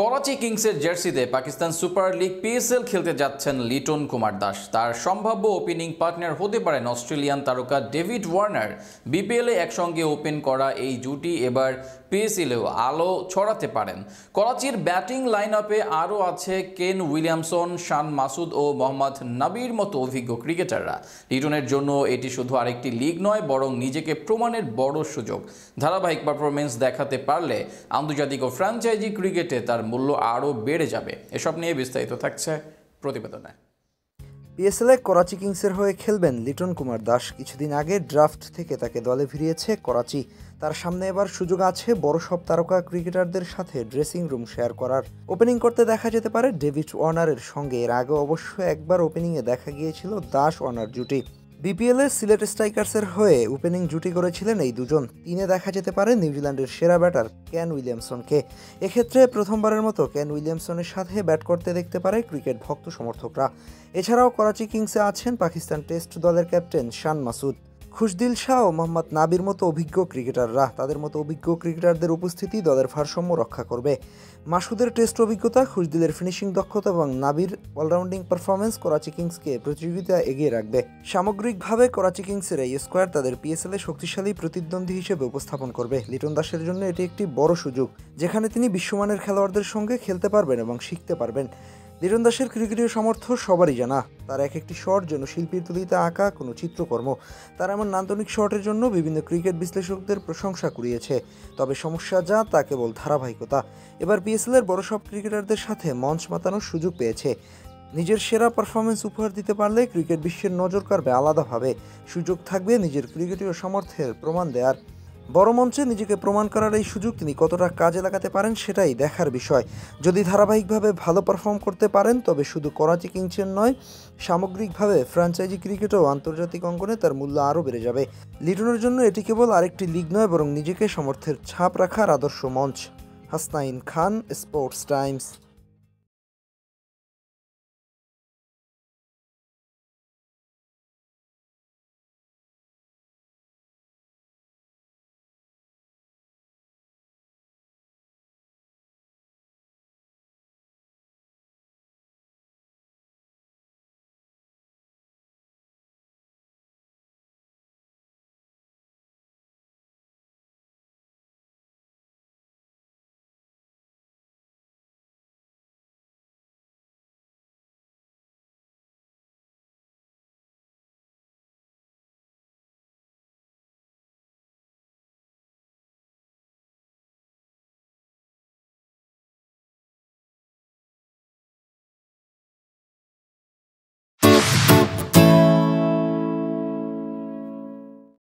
করাচি কিংসের জার্সিতে Pakistan super league PSL খেলতে যাচ্ছেন লিটন কুমার দাস। তার সম্ভাব্য ওপেনিং পার্টনার হতে পারেন অস্ট্রেলিয়ান তারকা ডেভিড ওয়ার্নার। বিপিএলে একসঙ্গে ওপেন করা এই জুটি এবার পিএসএলেও আলো ছড়াতে পারেন। করাচির ব্যাটিং লাইন আপে আরও আছে কেন উইলিয়ামসন, শান মাসুদ ও মোহাম্মদ নাবির মতো অভিজ্ঞ ক্রিকেটাররা। লিটনের জন্য এটি শুধু আরেকটি লিগ নয়, বরং নিজেকে প্রমাণের বড় সুযোগ। ধারাবাহিক পারফরমেন্স দেখাতে পারলে আন্তর্জাতিক ও ফ্র্যাঞ্চাইজি ক্রিকেটে তার মূল্য আরও বেড়ে যাবে। এসব নিয়ে বিস্তারিত থাকছে প্রতিবেদনে। পিএসএলে করাচি কিংসের হয়ে খেলবেন লিটন কুমার দাস। কিছুদিন আগে ড্রাফট থেকে তাকে দলে ফিরিয়েছে করাচি। তার সামনে এবার সুযোগ আছে বড় সব তারকা ক্রিকেটারদের সাথে ড্রেসিং রুম শেয়ার করার। ওপেনিং করতে দেখা যেতে পারে ডেভিড ওয়ার্নারের সঙ্গে। এর আগে অবশ্য একবার ওপেনিংয়ে দেখা গিয়েছিল দাস ওয়ার্নার জুটি। বিপিএলে সিলেট স্ট্রাইকার্সের হয়ে ওপেনিং জুটি করেছিলেন এই দুজন। তিনে দেখা যেতে পারে নিউজিল্যান্ডের সেরা ব্যাটার কেন উইলিয়ামসনকে। এক্ষেত্রে প্রথমবারের মতো কেন উইলিয়ামসনের সাথে ব্যাট করতে দেখতে পারে ক্রিকেট ভক্ত সমর্থকরা। এছাড়াও করাচি কিংসে আছেন পাকিস্তান টেস্ট দলের ক্যাপ্টেন শান মাসুদ, খুশদিল শাহ ও মোহাম্মদ নাবির মতো অভিজ্ঞ ক্রিকেটাররা। তাদের মতো অভিজ্ঞ ক্রিকেটারদের উপস্থিতি দলের ভারসাম্য রক্ষা করবে। মাসুদের টেস্ট অভিজ্ঞতা, খুশদিলের ফিনিশিং দক্ষতা এবং নাবির অলরাউন্ডিং পারফরমেন্স করাচি কিংসকে প্রতিযোগিতা এগিয়ে রাখবে। সামগ্রিকভাবে করাচি কিংসের এই স্কোয়াড তাদের পিএসএলে শক্তিশালী প্রতিদ্বন্দ্বী হিসেবে উপস্থাপন করবে। লিটন দাসের জন্য এটি একটি বড় সুযোগ, যেখানে তিনি বিশ্বমানের খেলোয়াড়দের সঙ্গে খেলতে পারবেন এবং শিখতে পারবেন। লিটন দাসের ক্রিকেটীয় সামর্থ্য সবারই জানা। তার এক একটি শট যেন শিল্পীর তুলিতে আঁকা কোনো চিত্রকর্ম। তার এমন নান্দনিক শটের জন্য বিভিন্ন ক্রিকেট বিশ্লেষকদের প্রশংসা কুড়িয়েছে। তবে সমস্যা যা তা কেবল ধারাবাহিকতা। এবার পিএসএলের বড় সব ক্রিকেটারদের সাথে মঞ্চ মাতানোর সুযোগ পেয়েছে। নিজের সেরা পারফরমেন্স উপহার দিতে পারলে ক্রিকেট বিশ্বের নজর কাড়বে আলাদাভাবে। সুযোগ থাকবে নিজের ক্রিকেটীয় সামর্থ্যের প্রমাণ দেওয়ার। বড় মঞ্চে নিজেকে প্রমাণ করার এই সুযোগ তিনি কতটা কাজে লাগাতে পারেন সেটাই দেখার বিষয়। যদি ধারাবাহিকভাবে ভালো পারফর্ম করতে পারেন, তবে শুধু করাচি কিংসের নয়, সামগ্রিকভাবে ফ্র্যাঞ্চাইজি ক্রিকেট ও আন্তর্জাতিক অঙ্গনে তার মূল্য আরও বেড়ে যাবে। লিটনের জন্য এটি কেবল আরেকটি লিগ নয়, বরং নিজেকে সামর্থ্যের ছাপ রাখার আদর্শ মঞ্চ। হাসনাইন খান, স্পোর্টস টাইমস।